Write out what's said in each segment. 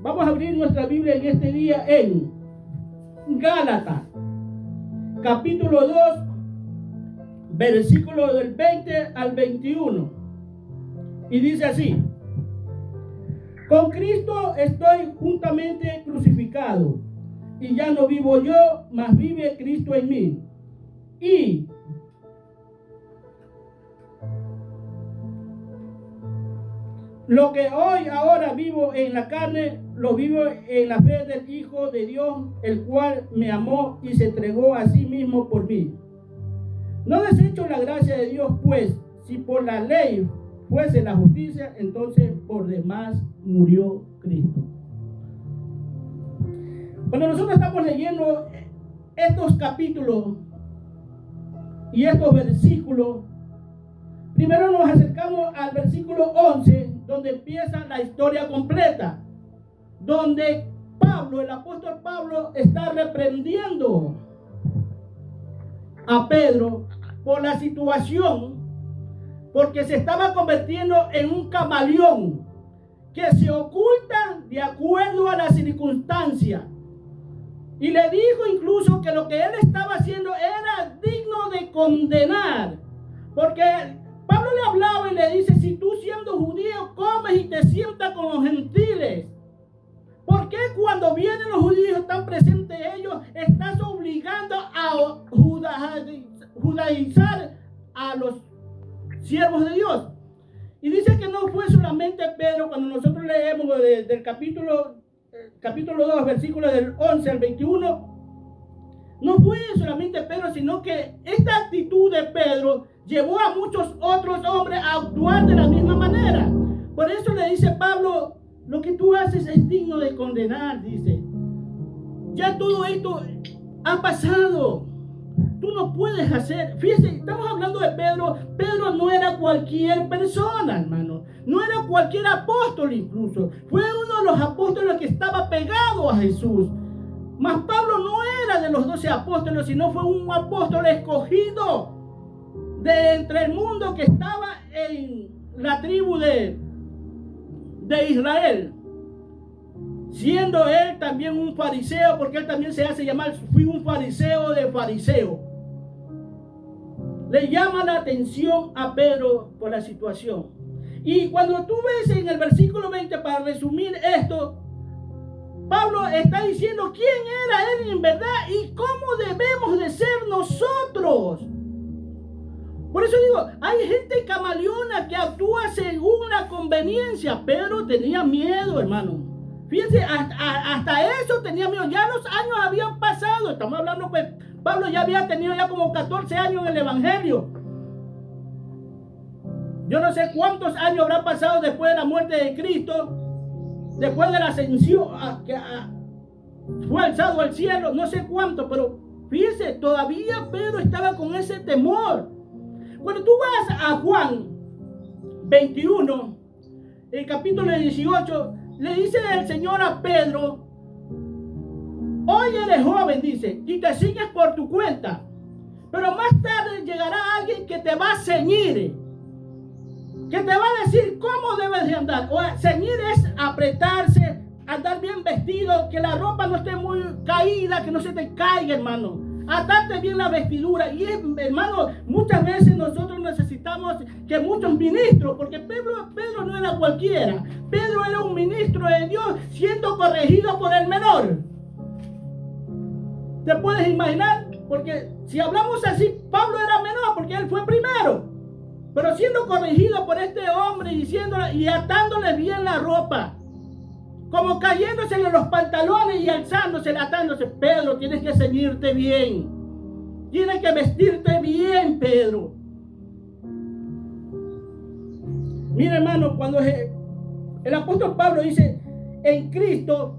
Vamos a abrir nuestra Biblia en este día en Gálatas, capítulo 2, versículo del 20 al 21. Y dice así: con Cristo estoy juntamente crucificado, y ya no vivo yo, mas vive Cristo en mí. Y lo que hoy ahora vivo en la carne, lo vivo en la fe del Hijo de Dios, el cual me amó y se entregó a sí mismo por mí. No desecho la gracia de Dios, pues, si por la ley fuese la justicia, entonces por demás murió Cristo. Cuando nosotros estamos leyendo estos capítulos y estos versículos, primero nos acercamos al versículo 11, donde empieza la historia completa, donde Pablo, el apóstol Pablo, está reprendiendo a Pedro por la situación, porque se estaba convirtiendo en un camaleón que se oculta de acuerdo a las circunstancias. Y le dijo incluso que lo que él estaba haciendo era digno de condenar, porque Pablo le hablaba y le dice: si tú siendo judío comes y te sientas con los gentiles, ¿por qué cuando vienen los judíos están presentes ellos, estás obligando a judaizar a los siervos de Dios? Y dice que no fue solamente Pedro. Cuando nosotros leemos del capítulo 2, versículos del 11 al 21, no fue solamente Pedro, sino que esta actitud de Pedro llevó a muchos otros hombres a actuar de la misma manera. Por eso le dice Pablo: lo que tú haces es digno de condenar, dice. Ya todo esto ha pasado. Tú no puedes hacer. Fíjese, estamos hablando de Pedro. Pedro no era cualquier persona, hermano. No era cualquier apóstol incluso. Fue uno de los apóstoles que estaba pegado a Jesús. Mas Pablo no era de los 12 apóstoles, sino fue un apóstol escogido de entre el mundo que estaba en la tribu de Israel, siendo él también un fariseo, porque él también se hace llamar: fui un fariseo de fariseo. Le llama la atención a Pedro por la situación. Y cuando tú ves en el versículo 20, para resumir esto, Pablo está diciendo quién era él en verdad y cómo debemos de ser nosotros. Por eso digo, hay gente camaleona que actúa según la conveniencia. Pedro tenía miedo, hermano. Fíjense, hasta eso tenía miedo. Ya los años habían pasado. Estamos hablando, pues, Pablo ya había tenido ya como 14 años en el Evangelio. Yo no sé cuántos años habrá pasado después de la muerte de Cristo, después de la ascensión, que fue alzado al cielo, no sé cuánto, pero fíjense, todavía Pedro estaba con ese temor. Cuando tú vas a Juan 21, el capítulo 18, le dice el Señor a Pedro: hoy eres joven, dice, y te ciñes por tu cuenta, pero más tarde llegará alguien que te va a ceñir, que te va a decir cómo debes de andar. O ceñir es apretarse, andar bien vestido, que la ropa no esté muy caída, que no se te caiga, hermano. Atarte bien la vestidura. Y hermano, muchas veces nosotros necesitamos que muchos ministros, porque Pedro no era cualquiera. Pedro era un ministro de Dios siendo corregido por el menor. ¿Te puedes imaginar? Porque si hablamos así, Pablo era menor porque él fue primero. Pero siendo corregido por este hombre, diciéndole y atándole bien la ropa, como cayéndosele los pantalones y alzándose, atándose. Pedro, tienes que ceñirte bien. Tienes que vestirte bien, Pedro. Mira, hermano, cuando el apóstol Pablo dice: en Cristo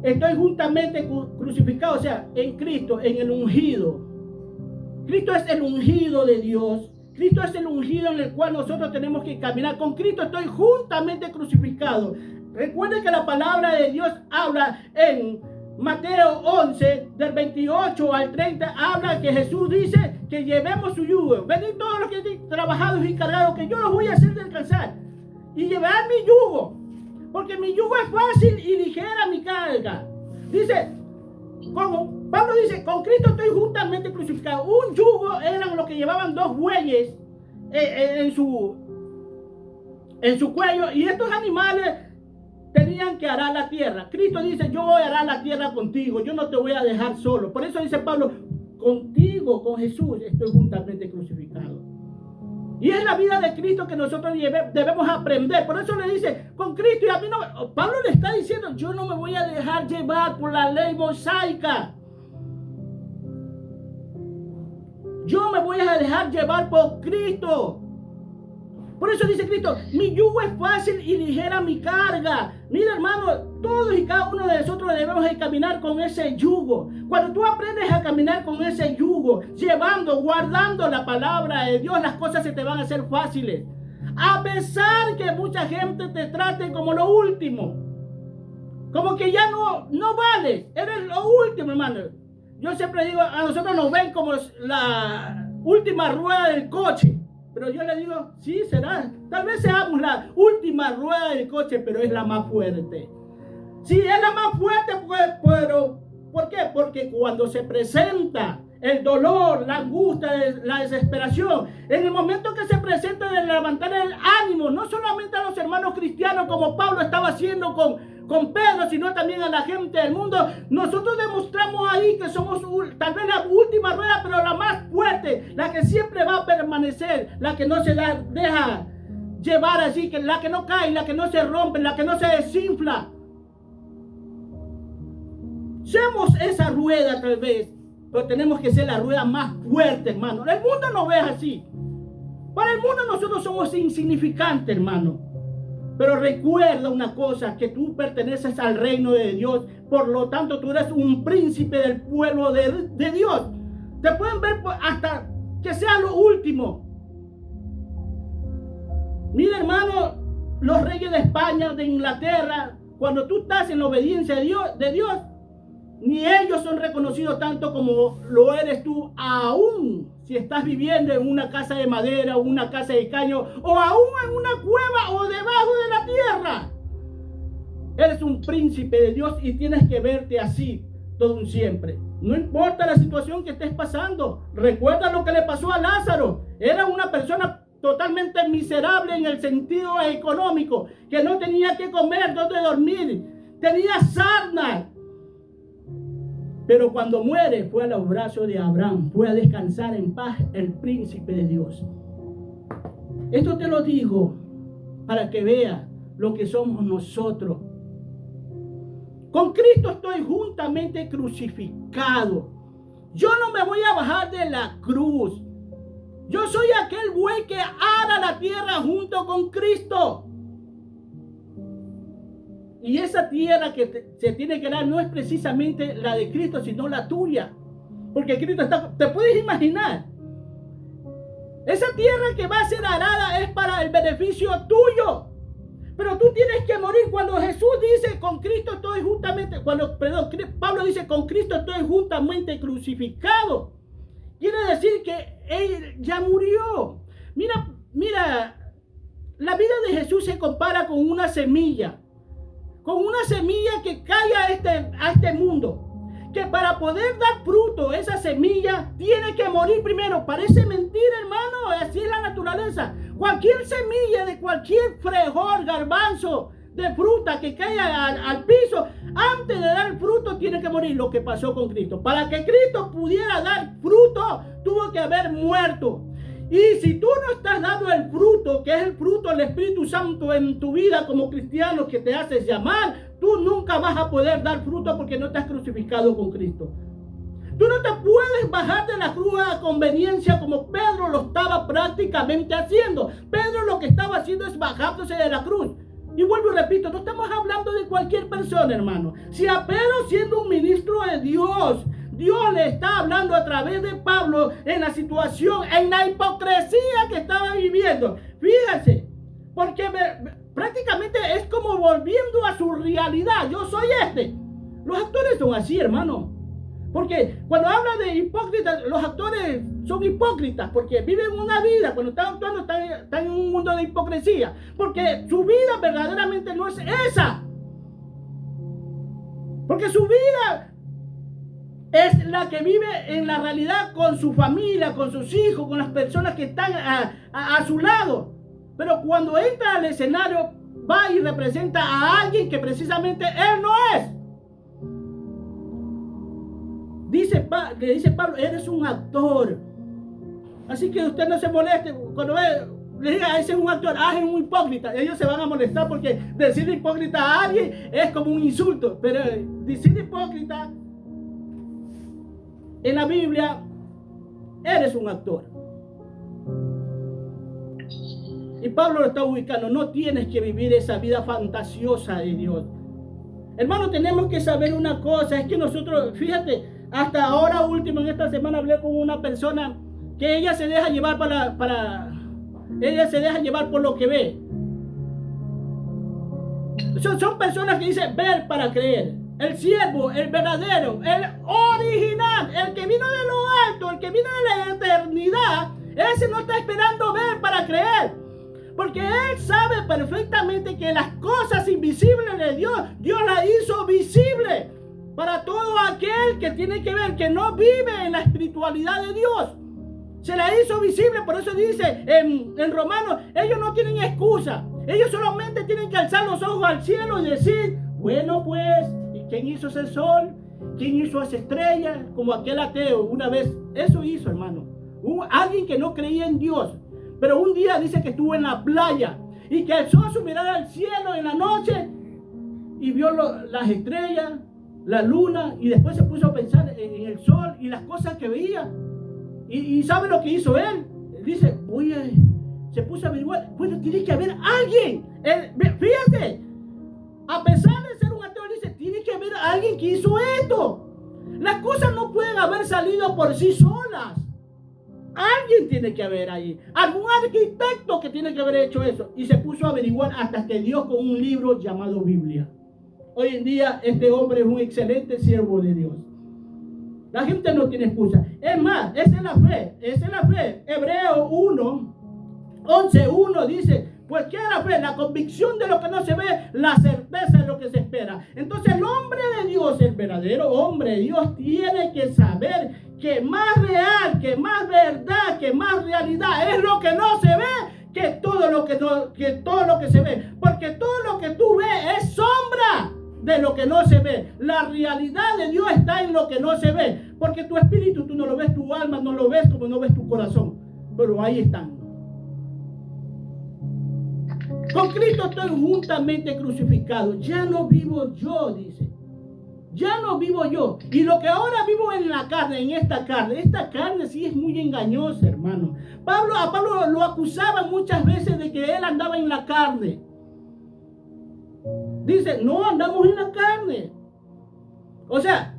estoy juntamente crucificado, o sea, en Cristo, en el ungido. Cristo es el ungido de Dios. Cristo es el ungido en el cual nosotros tenemos que caminar. Con Cristo estoy juntamente crucificado. Recuerden que la palabra de Dios habla en Mateo 11, del 28 al 30, habla que Jesús dice que llevemos su yugo. Venid todos los que estén trabajados y cargados, que yo los voy a hacer descansar. Y llevar mi yugo. ¿Por porque mi yugo es fácil y ligera mi carga. Dice, como Pablo dice, con Cristo estoy juntamente crucificado. Un yugo eran los que llevaban dos bueyes en su cuello, y estos animales tenían que arar la tierra. Cristo dice, yo voy a arar la tierra contigo, yo no te voy a dejar solo. Por eso dice Pablo, contigo, con Jesús, estoy juntamente crucificado. Y es la vida de Cristo que nosotros debemos aprender. Por eso le dice, con Cristo, y a mí no, Pablo le está diciendo, yo no me voy a dejar llevar por la ley mosaica. Yo me voy a dejar llevar por Cristo. Por eso dice Cristo, mi yugo es fácil y ligera mi carga. Mira, hermano, todos y cada uno de nosotros debemos de caminar con ese yugo. Cuando tú aprendes a caminar con ese yugo, guardando la palabra de Dios, las cosas se te van a hacer fáciles. A pesar que mucha gente te trate como lo último. Como que ya no vales. Eres lo último, hermano. Yo siempre digo, a nosotros nos ven como la última rueda del coche. Pero yo le digo, sí, será. Tal vez seamos la última rueda del coche, pero es la más fuerte. Sí, es la más fuerte, pero ¿por qué? Porque cuando se presenta el dolor, la angustia, la desesperación, en el momento que se presenta de levantar el ánimo, no solamente a los hermanos cristianos como Pablo estaba haciendo con Pedro, sino también a la gente del mundo, nosotros demostramos ahí que somos tal vez la última rueda, pero la más fuerte, la que siempre va a permanecer, la que no se deja llevar así, que la que no cae, la que no se rompe, la que no se desinfla. Seamos esa rueda tal vez, pero tenemos que ser la rueda más fuerte, hermano. El mundo no ve así. Para el mundo nosotros somos insignificantes, hermano. Pero recuerda una cosa, que tú perteneces al reino de Dios. Por lo tanto, tú eres un príncipe del pueblo de Dios. Te pueden ver hasta que sea lo último. Mira, hermano, los reyes de España, de Inglaterra, cuando tú estás en la obediencia de Dios, ni ellos son reconocidos tanto como lo eres tú, aún si estás viviendo en una casa de madera o una casa de caño, o aún en una cueva o debajo de la tierra. Eres un príncipe de Dios y tienes que verte así todo un siempre. No importa la situación que estés pasando. Recuerda lo que le pasó a Lázaro. Era una persona totalmente miserable en el sentido económico, que no tenía que comer, dónde dormir, tenía sarna. Pero cuando muere, fue a los brazos de Abraham, fue a descansar en paz el príncipe de Dios. Esto te lo digo para que veas lo que somos nosotros. Con Cristo estoy juntamente crucificado. Yo no me voy a bajar de la cruz. Yo soy aquel buey que ara la tierra junto con Cristo. Y esa tierra que se tiene que dar no es precisamente la de Cristo, sino la tuya. Porque Cristo está... ¿Te puedes imaginar? Esa tierra que va a ser arada es para el beneficio tuyo. Pero tú tienes que morir. Cuando Jesús dice, con Cristo estoy juntamente... Pablo dice, con Cristo estoy juntamente crucificado. Quiere decir que Él ya murió. Mira, la vida de Jesús se compara con una semilla. Con una semilla que cae a este mundo. Que para poder dar fruto, esa semilla tiene que morir primero. Parece mentira, hermano. Así es la naturaleza. Cualquier semilla de cualquier frijol, garbanzo, de fruta que caiga al piso, antes de dar fruto tiene que morir. Lo que pasó con Cristo. Para que Cristo pudiera dar fruto, tuvo que haber muerto. Y si tú no estás dando el fruto, que es el fruto del Espíritu Santo en tu vida como cristiano que te haces llamar, tú nunca vas a poder dar fruto porque no estás crucificado con Cristo. Tú no te puedes bajar de la cruz a conveniencia como Pedro lo estaba prácticamente haciendo. Pedro lo que estaba haciendo es bajándose de la cruz. Y vuelvo y repito, no estamos hablando de cualquier persona, hermano. Si a Pedro, siendo un ministro de Dios, Dios le está hablando a través de Pablo en la situación, en la hipocresía que estaba viviendo. Fíjense, porque prácticamente es como volviendo a su realidad. Yo soy este. Los actores son así, hermano. Porque cuando habla de hipócritas, los actores son hipócritas porque viven una vida, cuando están actuando, están en un mundo de hipocresía. Porque su vida verdaderamente no es esa. Porque su vida es la que vive en la realidad con su familia, con sus hijos, con las personas que están a su lado. Pero cuando entra al escenario, va y representa a alguien que precisamente él no es. Le dice Pablo, eres un actor. Así que usted no se moleste cuando le diga, ese es un actor, es un hipócrita. Ellos se van a molestar porque decir hipócrita a alguien es como un insulto. Pero decir hipócrita en la Biblia, eres un actor. Y Pablo lo está ubicando, no tienes que vivir esa vida fantasiosa de Dios. Hermano, tenemos que saber una cosa, es que nosotros, fíjate, hasta ahora último, en esta semana hablé con una persona que ella se deja llevar ella se deja llevar por lo que ve. Son personas que dicen ver para creer. El siervo, el verdadero, el original, el que vino de lo alto, el que vino de la eternidad, ese no está esperando ver para creer. Porque él sabe perfectamente que las cosas invisibles de Dios, Dios las hizo visibles para todo aquel que tiene que ver, que no vive en la espiritualidad de Dios. Se la hizo visible, por eso dice en Romanos, ellos no tienen excusa. Ellos solamente tienen que alzar los ojos al cielo y decir, bueno pues, ¿quién hizo ese sol? ¿Quién hizo esa estrella? Como aquel ateo una vez, eso hizo, hermano. Alguien que no creía en Dios. Pero un día dice que estuvo en la playa y que alzó su mirada al cielo en la noche y vio las estrellas, la luna, y después se puso a pensar en el sol y las cosas que veía. Y ¿sabe lo que hizo él? Dice, se puso a averiguar, bueno, tiene que haber alguien. Fíjate, a pesar de ser un ateo, dice, tiene que haber alguien que hizo esto. Las cosas no pueden haber salido por sí solas. Alguien tiene que haber ahí, algún arquitecto que tiene que haber hecho eso. Y se puso a averiguar hasta que dio con un libro llamado Biblia. Hoy en día este hombre es un excelente siervo de Dios. La gente no tiene excusa. Es más, esa es la fe. Hebreos 11:1 dice, pues ¿qué es la fe? La convicción de lo que no se ve, la certeza de lo que se espera. Entonces el hombre de Dios, el verdadero hombre de Dios, tiene que saber que más real, que más verdad, que más realidad es lo que no se ve que todo lo que se ve. Porque todo lo que tú ves es sombra de lo que no se ve. La realidad de Dios está en lo que no se ve. Porque tu espíritu tú no lo ves, tu alma no lo ves, como no ves tu corazón. Pero ahí están. Con Cristo estoy juntamente crucificado. Ya no vivo yo, dice. Ya no vivo yo. Y lo que ahora vivo en la carne, esta carne sí es muy engañosa, hermano. A Pablo lo acusaban muchas veces de que él andaba en la carne. Dice, no andamos en la carne. O sea,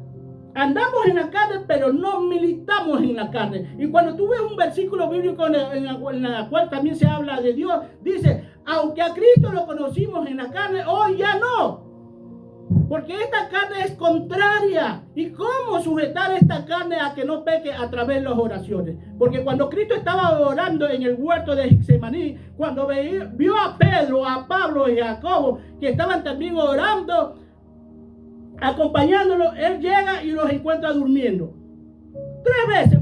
andamos en la carne, pero no militamos en la carne. Y cuando tú ves un versículo bíblico en la cual también se habla de Dios, dice, aunque a Cristo lo conocimos en la carne, hoy ya no. Porque esta carne es contraria. ¿Y cómo sujetar esta carne a que no peque a través de las oraciones? Porque cuando Cristo estaba orando en el huerto de Getsemaní, cuando vio a Pedro, a Pablo y a Jacobo, que estaban también orando, acompañándolo, él llega y los encuentra durmiendo.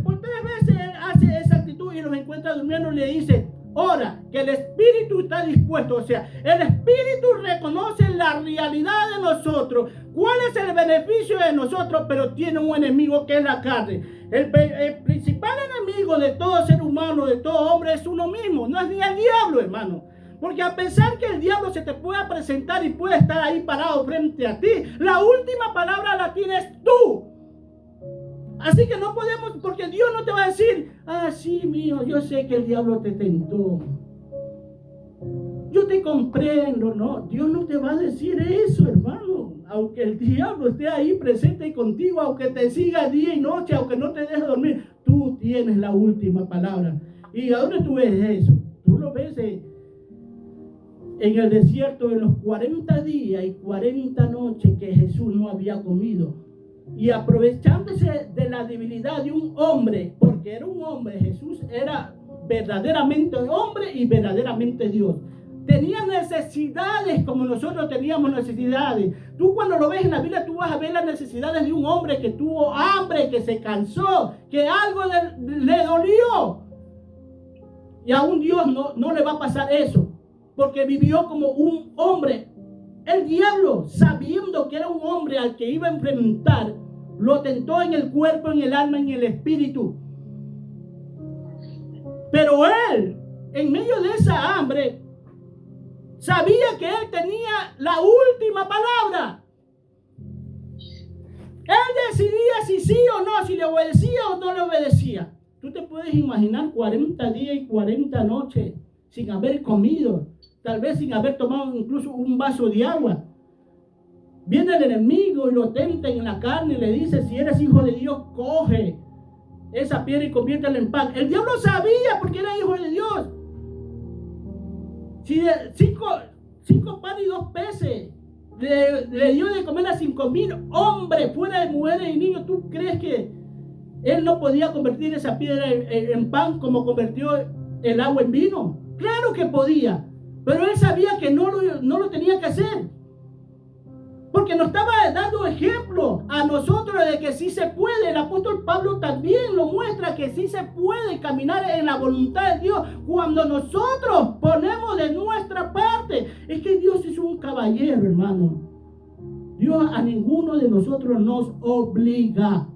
Por tres veces él hace esa actitud y los encuentra durmiendo y le dice, ora, que el espíritu está dispuesto. O sea, el espíritu reconoce la realidad de nosotros. ¿Cuál es el beneficio de nosotros? Pero tiene un enemigo que es la carne. El principal enemigo de todo ser humano, de todo hombre, es uno mismo. No es ni el diablo, hermano. Porque a pesar que el diablo se te pueda presentar y puede estar ahí parado frente a ti, la última palabra la tienes tú. Así que no podemos, porque Dios no te va a decir, sí, mío, yo sé que el diablo te tentó. Yo te comprendo, no. Dios no te va a decir eso, hermano. Aunque el diablo esté ahí presente contigo, aunque te siga día y noche, aunque no te deje dormir, tú tienes la última palabra. ¿Y a dónde tú ves eso? Tú lo ves en el desierto, en los 40 días y 40 noches que Jesús no había comido. Y aprovechándose de la debilidad de un hombre, porque era un hombre, Jesús era verdaderamente hombre y verdaderamente Dios. Tenía necesidades como nosotros teníamos necesidades. Tú cuando lo ves en la Biblia, tú vas a ver las necesidades de un hombre que tuvo hambre, que se cansó, que algo le dolió. Y a un Dios no le va a pasar eso, porque vivió como un hombre. El diablo, sabiendo que era un hombre al que iba a enfrentar, lo tentó en el cuerpo, en el alma, en el espíritu. Pero él, en medio de esa hambre, sabía que él tenía la última palabra. Él decidía si sí o no, si le obedecía o no le obedecía. Tú te puedes imaginar 40 días y 40 noches sin haber comido, tal vez sin haber tomado incluso un vaso de agua. Viene el enemigo y lo tenta en la carne y le dice: si eres hijo de Dios, coge esa piedra y conviértela en pan. El diablo sabía porque era hijo de Dios. Si cinco panes y 2 peces le dio de comer a 5,000 hombres fuera de mujeres y niños, ¿tú crees que él no podía convertir esa piedra en pan como convirtió el agua en vino? Claro que podía, pero él sabía que no lo tenía que hacer, porque nos estaba dando ejemplo a nosotros de que sí se puede. El apóstol Pablo también lo muestra, que sí se puede caminar en la voluntad de Dios cuando nosotros ponemos de nuestra parte. Es que Dios es un caballero, hermano. Dios a ninguno de nosotros nos obliga.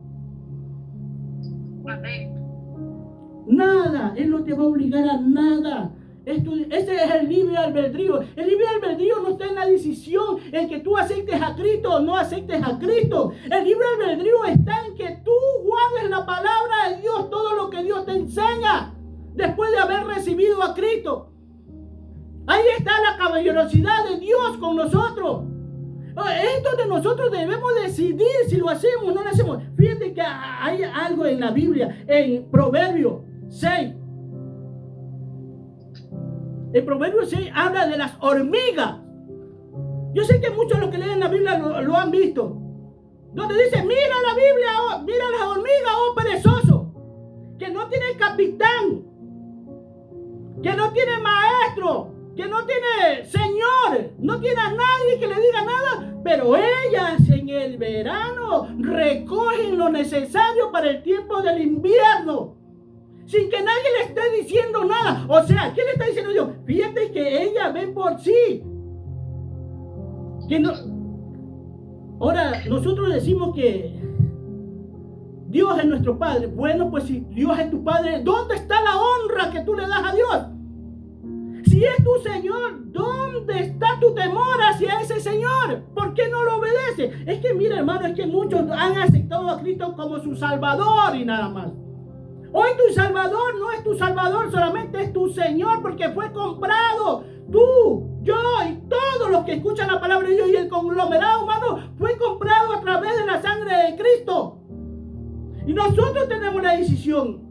Nada, Él no te va a obligar a nada. Ese es el libre albedrío. El libre albedrío no está en la decisión en que tú aceptes a Cristo o no aceptes a Cristo. El libre albedrío está en que tú guardes la palabra de Dios, todo lo que Dios te enseña después de haber recibido a Cristo. Ahí está la caballerosidad de Dios con nosotros. Es donde nosotros debemos decidir si lo hacemos o no lo hacemos. Fíjate que hay algo en la Biblia, en Proverbios 6. El Proverbio 6 habla de las hormigas. Yo sé que muchos de los que leen la Biblia lo han visto. Donde dice: mira la Biblia, mira las hormigas, oh perezoso, que no tiene capitán, que no tiene maestro, que no tiene señor, no tiene a nadie que le diga nada, pero ellas en el verano recogen lo necesario para el tiempo del invierno, sin que nadie le esté diciendo nada. O sea, ¿qué le está diciendo Dios? Fíjate que ella ve por sí. Que no. Ahora, nosotros decimos que Dios es nuestro Padre. Bueno, pues si Dios es tu Padre, ¿dónde está la honra que tú le das a Dios? Si es tu Señor, ¿dónde está tu temor hacia ese Señor? ¿Por qué no lo obedece? Es que mira, hermano, es que muchos han aceptado a Cristo como su Salvador y nada más. Hoy tu Salvador no es tu Salvador, solamente es tu Señor, porque fue comprado. Tú, yo y todos los que escuchan la palabra de Dios y el conglomerado humano fue comprado a través de la sangre de Cristo. Y nosotros tenemos la decisión.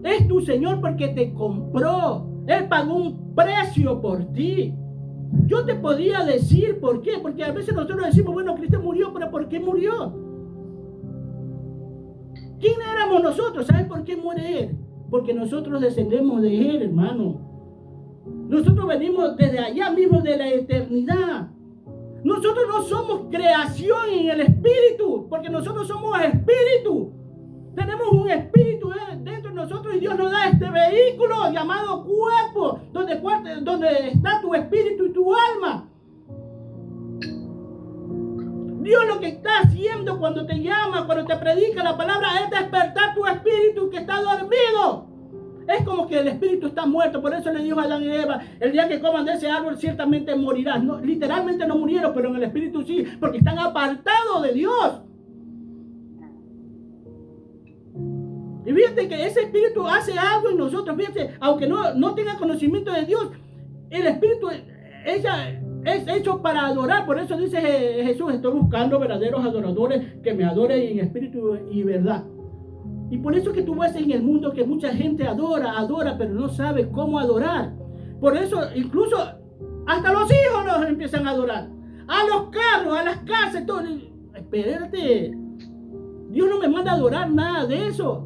Es tu Señor porque te compró. Él pagó un precio por ti. Yo te podía decir por qué, porque a veces nosotros decimos: bueno, Cristo murió, pero ¿por qué murió? ¿Quién éramos nosotros? ¿Sabes por qué muere Él? Porque nosotros descendemos de Él, hermano. Nosotros venimos desde allá mismo, de la eternidad. Nosotros no somos creación en el espíritu, porque nosotros somos espíritu. Tenemos un espíritu dentro de nosotros y Dios nos da este vehículo llamado cuerpo, donde está tu espíritu y tu alma. Dios lo que está haciendo cuando te llama, cuando te predica la palabra, es despertar tu espíritu que está dormido. Es como que el espíritu está muerto. Por eso le dijo a Adán y Eva: el día que coman de ese árbol ciertamente morirás. No, literalmente no murieron, pero en el espíritu sí, porque están apartados de Dios. Y fíjate que ese espíritu hace algo en nosotros. Fíjate, aunque no tenga conocimiento de Dios, el espíritu es hecho para adorar. Por eso dice Jesús: estoy buscando verdaderos adoradores que me adoren en espíritu y verdad. Y por eso que tú ves en el mundo que mucha gente adora, pero no sabe cómo adorar. Por eso incluso hasta los hijos los empiezan a adorar. a los carros, a las casas, todo. Espérate, Dios no me manda a adorar nada de eso.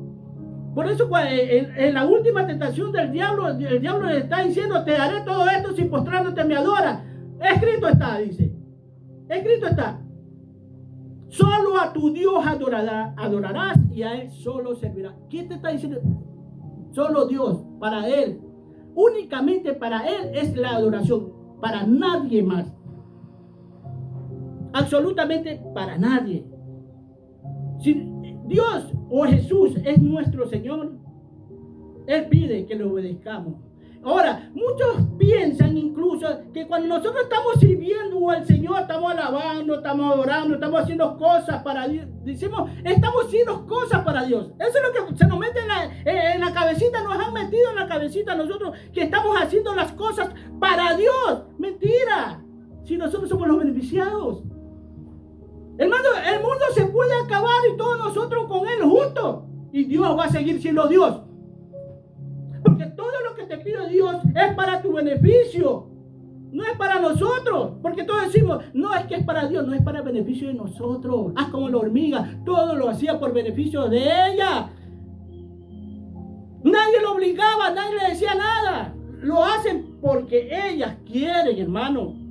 Por eso en la última tentación del diablo, el diablo le está diciendo, te haré todo esto si postrándote me adoras. Escrito está, dice. Escrito está. Solo a tu Dios adorarás y a Él solo servirás. ¿Qué te está diciendo? Solo Dios, para Él. Únicamente para Él es la adoración. Para nadie más. Absolutamente para nadie. Si Dios o Jesús es nuestro Señor, Él pide que le obedezcamos. Ahora, muchos piensan incluso que cuando nosotros estamos sirviendo al Señor, estamos alabando, estamos adorando, estamos haciendo cosas para Dios. Decimos, estamos haciendo cosas para Dios. Eso es lo que se nos mete en la cabecita, nos han metido en la cabecita nosotros, que estamos haciendo las cosas para Dios. Mentira. Si nosotros somos los beneficiados. Hermano, el mundo se puede acabar y todos nosotros con Él juntos. Y Dios va a seguir siendo Dios. Porque todo lo que te pide Dios es para tu beneficio. No es para nosotros. Porque todos decimos, no es que es para Dios, no es para el beneficio de nosotros. Haz como la hormiga, todo lo hacía por beneficio de ella. Nadie lo obligaba, nadie le decía nada. Lo hacen porque ellas quieren, hermano.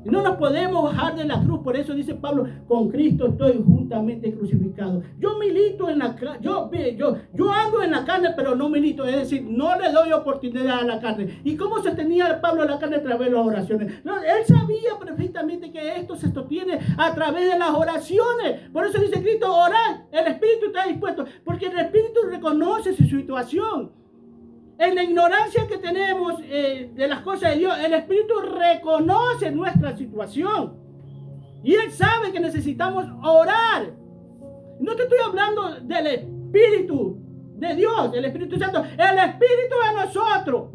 No nos podemos bajar de la cruz. Por eso dice Pablo, con Cristo estoy juntamente crucificado. Yo milito en la carne, yo ando en la carne, pero no milito. Es decir, no le doy oportunidad a la carne. ¿Y cómo sostenía Pablo la carne? A través de las oraciones. No, él sabía perfectamente que esto se sostiene a través de las oraciones. Por eso dice Cristo, orad, el Espíritu está dispuesto. Porque el Espíritu reconoce su situación. En la ignorancia que tenemos de las cosas de Dios, el Espíritu reconoce nuestra situación. Y Él sabe que necesitamos orar. No te estoy hablando del Espíritu de Dios, el Espíritu Santo. El Espíritu de nosotros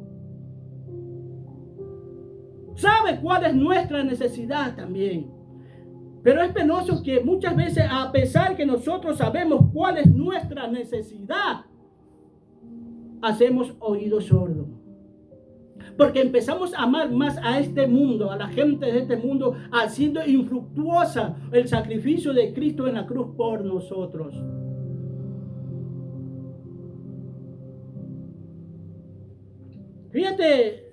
sabe cuál es nuestra necesidad también. Pero es penoso que muchas veces, a pesar que nosotros sabemos cuál es nuestra necesidad, hacemos oídos sordos. Porque empezamos a amar más a este mundo, a la gente de este mundo, haciendo infructuosa el sacrificio de Cristo en la cruz por nosotros. Fíjate,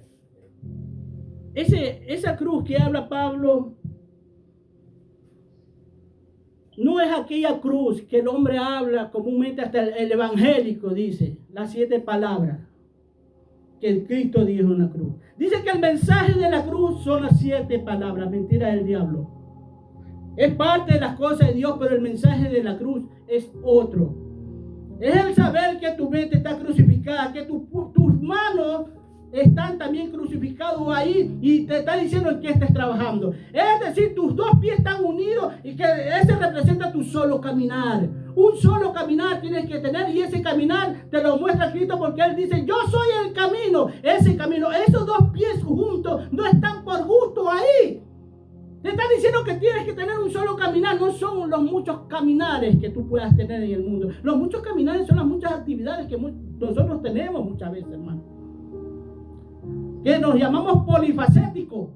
esa cruz que habla Pablo no es aquella cruz que el hombre habla comúnmente, hasta el evangélico dice, las 7 palabras que Cristo dijo en la cruz. Dice que el mensaje de la cruz son las 7 palabras, mentira del diablo. Es parte de las cosas de Dios, pero el mensaje de la cruz es otro. Es el saber que tu mente está crucificada, que tus manos están también crucificados ahí y te está diciendo en qué estás trabajando. Es decir, tus 2 pies están unidos y que ese representa tu solo caminar. Un solo caminar tienes que tener y ese caminar te lo muestra Cristo porque Él dice, yo soy el camino. Ese camino, esos 2 pies juntos no están por gusto ahí. Te está diciendo que tienes que tener un solo caminar. No son los muchos caminares que tú puedas tener en el mundo. Los muchos caminares son las muchas actividades que nosotros tenemos muchas veces, hermano. Que nos llamamos polifacéticos,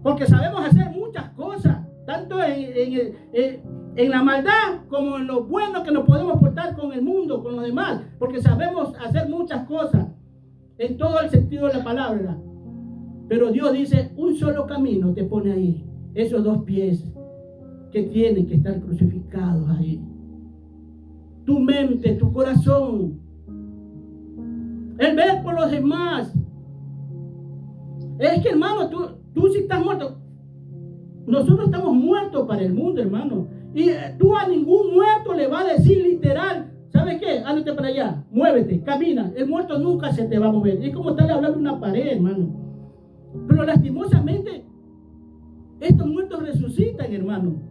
porque sabemos hacer muchas cosas, tanto en la maldad como en lo bueno que nos podemos portar con el mundo, con los demás, porque sabemos hacer muchas cosas en todo el sentido de la palabra. Pero Dios dice, un solo camino te pone ahí, esos 2 pies que tienen que estar crucificados ahí. Tu mente, tu corazón, el ver por los demás. Es que, hermano, tú sí estás muerto. Nosotros estamos muertos para el mundo, hermano. Y tú a ningún muerto le vas a decir literal, ¿sabes qué? Ándate para allá, muévete, camina. El muerto nunca se te va a mover. Es como estarle hablando a una pared, hermano. Pero lastimosamente, estos muertos resucitan, hermano.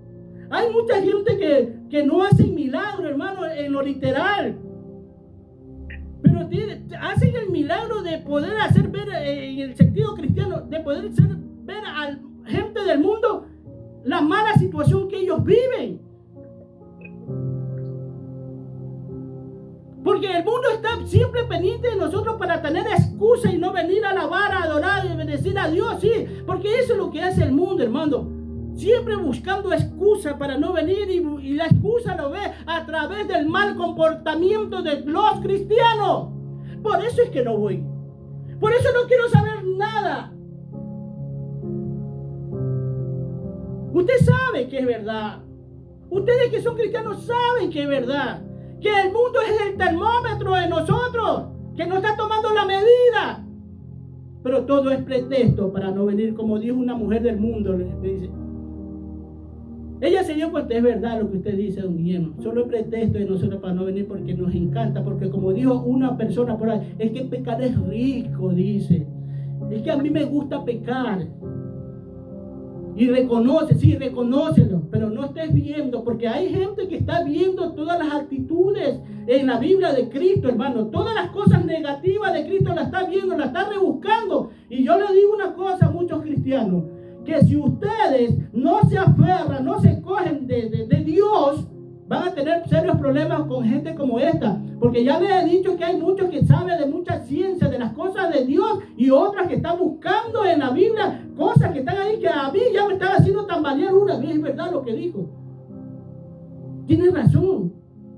Hay mucha gente que no hacen milagros, hermano, en lo literal. Pero hacen el milagro de poder hacer ver, en el sentido cristiano, de poder hacer ver a la gente del mundo la mala situación que ellos viven. Porque el mundo está siempre pendiente de nosotros para tener excusa y no venir a alabar, a adorar, obedecer a Dios, sí, porque eso es lo que hace el mundo, hermano. Siempre buscando excusa para no venir y la excusa lo ve a través del mal comportamiento de los cristianos. Por eso es que no voy. Por eso no quiero saber nada. Usted sabe que es verdad. Ustedes que son cristianos saben que es verdad. Que el mundo es el termómetro de nosotros, que nos está tomando la medida. Pero todo es pretexto para no venir, como dijo una mujer del mundo. Le dice, ella se dio cuenta, es verdad lo que usted dice, don Guillermo. Solo es pretexto de nosotros para no venir porque nos encanta. Porque como dijo una persona por ahí, es que pecar es rico, dice. Es que a mí me gusta pecar. Y reconoce, sí, reconócelo, pero no estés viendo, porque hay gente que está viendo todas las actitudes en la Biblia de Cristo, hermano. Todas las cosas negativas de Cristo la está viendo, la está rebuscando. Y yo le digo una cosa a muchos cristianos, que si ustedes no se aferran, no se cogen de Dios, van a tener serios problemas con gente como esta. Porque ya les he dicho que hay muchos que saben de mucha ciencia, de las cosas de Dios, y otras que están buscando en la Biblia cosas que están ahí que a mí ya me están haciendo tambalear una vez. Es verdad lo que dijo. Tienes razón.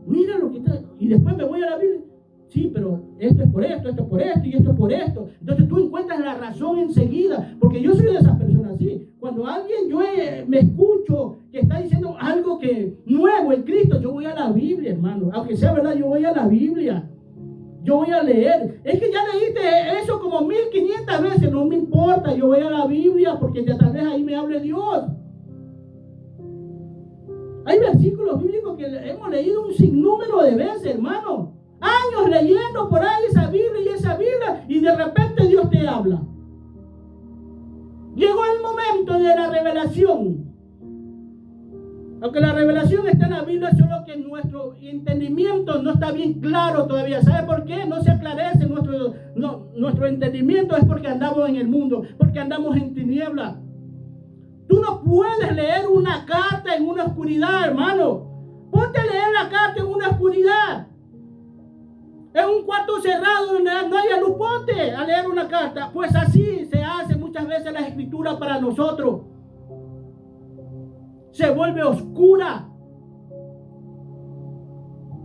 Mira lo que está. Y después me voy a la Biblia. Sí, pero esto es por esto, esto es por esto y esto es por esto. Entonces tú encuentras la razón enseguida. Porque yo soy de esas personas así. Cuando alguien me escucho que está diciendo algo que nuevo en Cristo, yo voy a la Biblia, hermano. Aunque sea verdad, yo voy a la Biblia. Yo voy a leer. Es que ya leíste eso como 1500 veces. No me importa, yo voy a la Biblia porque ya tal vez ahí me hable Dios. Hay versículos bíblicos que hemos leído un sinnúmero de veces, hermano. Años leyendo por ahí esa Biblia y de repente Dios te habla. Llegó el momento de la revelación. Aunque la revelación está en la Biblia, solo que nuestro entendimiento no está bien claro todavía. ¿Sabe por qué? No se aclarece nuestro entendimiento. Es porque andamos en el mundo, porque andamos en tinieblas. Tú no puedes leer una carta en una oscuridad, hermano. Ponte a leer la carta en una oscuridad. En un cuarto cerrado donde no haya luz, ponte a leer una carta. Pues así se hace muchas veces la escritura para nosotros. Se vuelve oscura.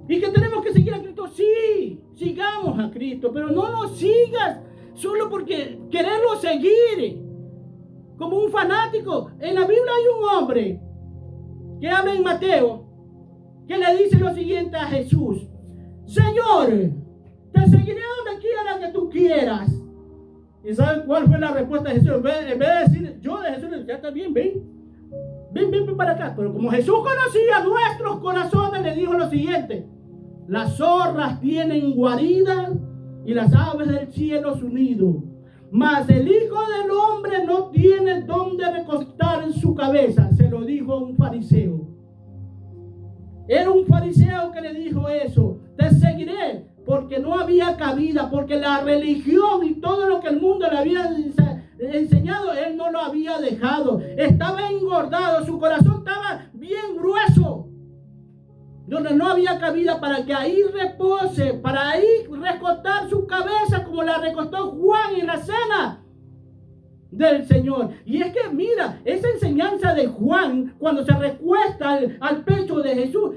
¿Y que tenemos que seguir a Cristo? Sí, sigamos a Cristo, pero no nos sigas solo porque quererlo seguir como un fanático. En la Biblia hay un hombre que habla en Mateo, que le dice lo siguiente a Jesús: Señor, te seguiré donde quiera que tú quieras. ¿Y saben cuál fue la respuesta de Jesús? En vez de decir yo de Jesús, ya está bien, ven para acá. Pero como Jesús conocía nuestros corazones, le dijo lo siguiente: las zorras tienen guarida y las aves del cielo su nido, mas el Hijo del Hombre no tiene donde recostar en su cabeza. Se lo dijo un fariseo. Era un fariseo que le dijo eso: te seguiré, porque no había cabida, porque la religión y todo lo que el mundo le había enseñado, él no lo había dejado. Estaba engordado, su corazón estaba bien grueso, donde no había cabida para que ahí repose, para ahí recostar su cabeza como la recostó Juan en la cena del Señor. Y es que mira, esa enseñanza de Juan, cuando se recuesta al pecho de Jesús,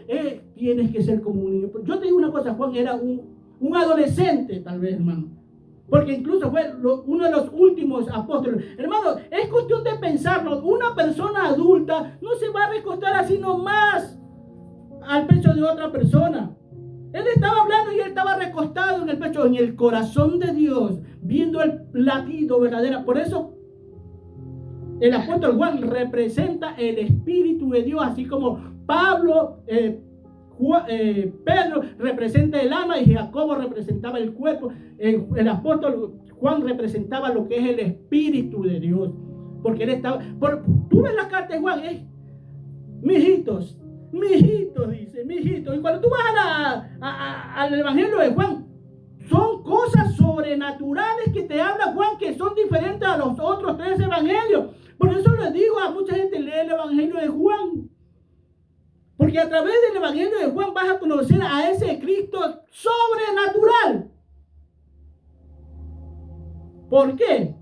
tienes que ser como un niño. Yo te digo una cosa: Juan era un adolescente, tal vez, hermano, porque incluso fue uno de los últimos apóstoles. Hermano, es cuestión de pensarlo. Una persona adulta no se va a recostar así nomás al pecho de otra persona. Él estaba hablando y él estaba recostado en el pecho, en el corazón de Dios, viendo el latido verdadero. Por eso el apóstol Juan representa el Espíritu de Dios, así como Pedro representa el alma y Jacobo representaba el cuerpo. El apóstol Juan representaba lo que es el Espíritu de Dios, porque él estaba. Tú ves la carta de Juan, mijitos, dice, mijitos. Y cuando tú vas al Evangelio de Juan, son cosas sobrenaturales que te habla Juan, que son diferentes a los otros 3 evangelios. Por eso le digo a mucha gente: lee el Evangelio de Juan, porque a través del Evangelio de Juan vas a conocer a ese Cristo sobrenatural. ¿Por qué?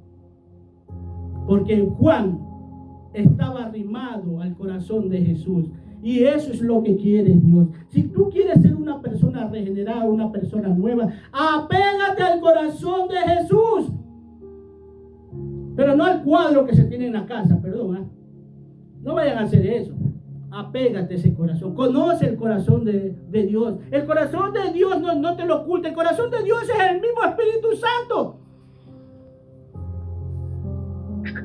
Porque Juan estaba arrimado al corazón de Jesús. Y eso es lo que quiere Dios. Si tú quieres ser una persona regenerada, una persona nueva, apégate al corazón de Jesús. Pero no al cuadro que se tiene en la casa, perdón. No vayan a hacer eso. Apégate a ese corazón. Conoce el corazón de Dios. El corazón de Dios no te lo oculta. El corazón de Dios es el mismo Espíritu Santo.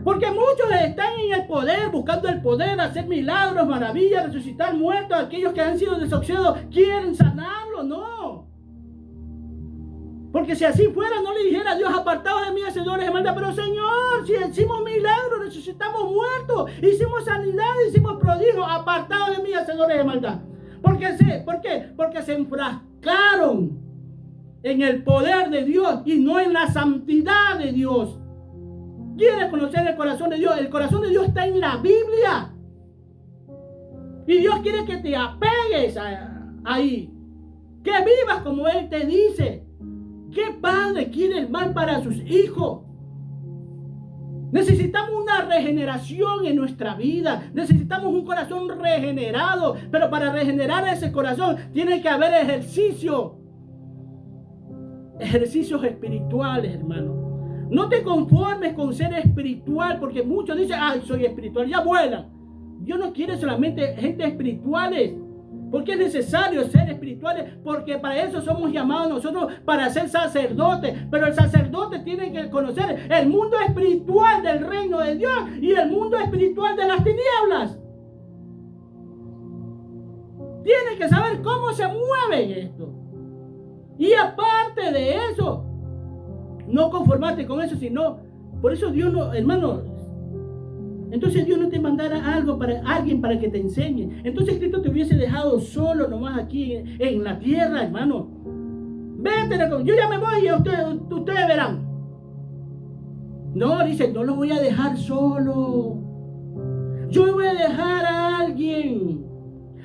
Porque muchos están en el poder, buscando el poder, hacer milagros, maravillas, resucitar muertos. Aquellos que han sido desoxidados quieren sanarlo, no. Porque si así fuera, no le dijera a Dios, apartados de mí, hacedores de maldad. Pero Señor, si hicimos milagros, resucitamos muertos, hicimos sanidad, hicimos prodigios, apartados de mí, hacedores de maldad. ¿Por qué? Porque se enfrascaron en el poder de Dios y no en la santidad de Dios. ¿Quieres conocer el corazón de Dios? El corazón de Dios está en la Biblia. Y Dios quiere que te apegues ahí. Que vivas como Él te dice. ¿Qué padre quiere el mal para sus hijos? Necesitamos una regeneración en nuestra vida. Necesitamos un corazón regenerado. Pero para regenerar ese corazón tiene que haber ejercicio. Ejercicios espirituales, hermano. No te conformes con ser espiritual, porque muchos dicen, ay, soy espiritual, ya vuelan. Dios no quiere solamente gente espirituales, porque es necesario ser espirituales, porque para eso somos llamados nosotros, para ser sacerdotes. Pero el sacerdote tiene que conocer el mundo espiritual del reino de Dios y el mundo espiritual de las tinieblas. Tiene que saber cómo se mueve esto. Y aparte de eso, no conformarte con eso, sino, por eso Dios no, hermano, entonces Dios no te mandara alguien para que te enseñe. Entonces Cristo te hubiese dejado solo nomás aquí en la tierra, hermano. Vete, yo ya me voy y ustedes verán. No, dice, no los voy a dejar solo. Yo voy a dejar a alguien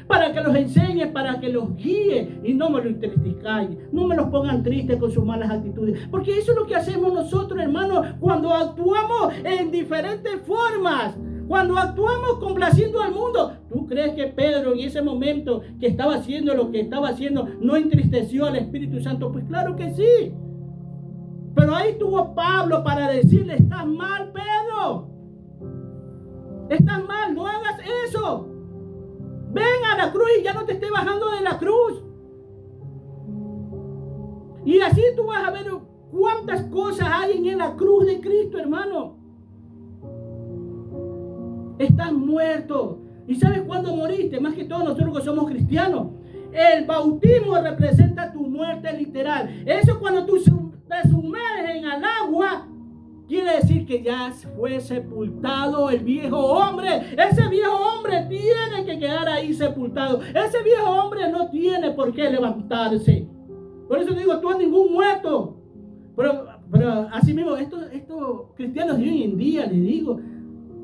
para que los enseñe, para que los guíe y no me los entristezcáis, no me los pongan tristes con sus malas actitudes, porque eso es lo que hacemos nosotros, hermano, cuando actuamos en diferentes formas, cuando actuamos complaciendo al mundo. ¿Tú crees que Pedro en ese momento que estaba haciendo lo que estaba haciendo no entristeció al Espíritu Santo? Pues claro que sí, pero ahí estuvo Pablo para decirle, estás mal, Pedro, estás mal, no hagas eso. Ven a la cruz y ya no te estés bajando de la cruz. Y así tú vas a ver cuántas cosas hay en la cruz de Cristo, hermano. Estás muerto. ¿Y sabes cuándo moriste? Más que todo nosotros que somos cristianos. El bautismo representa tu muerte literal. Eso cuando tú te sumerges en el agua, quiere decir que ya fue sepultado el viejo hombre. Ese viejo hombre tiene que quedar ahí sepultado. Ese viejo hombre no tiene por qué levantarse. Por eso digo, tú a ningún muerto. Pero así mismo, estos cristianos de hoy en día, les digo,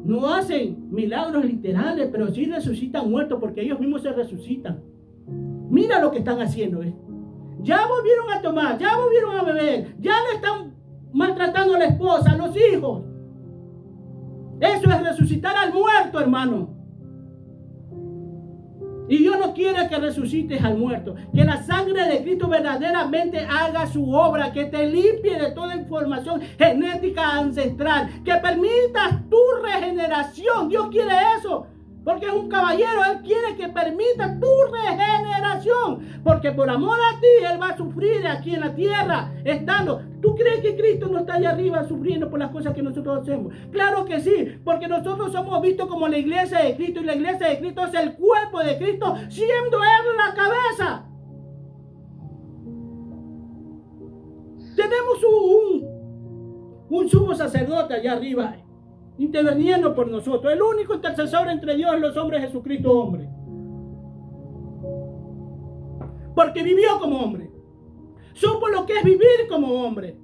no hacen milagros literales, pero sí resucitan muertos, porque ellos mismos se resucitan. Mira lo que están haciendo. Ya volvieron a tomar, ya volvieron a beber, ya le están maltratando a la esposa, a los hijos. Eso es resucitar al muerto, hermano. Y Dios no quiere que resucites al muerto. Que la sangre de Cristo verdaderamente haga su obra, que te limpie de toda información genética ancestral, que permitas tu regeneración. Dios quiere eso, porque es un caballero. Él quiere que permita tu regeneración, porque por amor a ti Él va a sufrir aquí en la tierra estando. ¿Tú crees que Cristo no está allá arriba sufriendo por las cosas que nosotros hacemos? Claro que sí, porque nosotros somos vistos como la iglesia de Cristo, y la iglesia de Cristo es el cuerpo de Cristo, siendo Él la cabeza. Tenemos un sumo sacerdote allá arriba, interviniendo por nosotros, el único intercesor entre Dios y los hombres, Jesucristo hombre, porque vivió como hombre, supo lo que es vivir como hombre.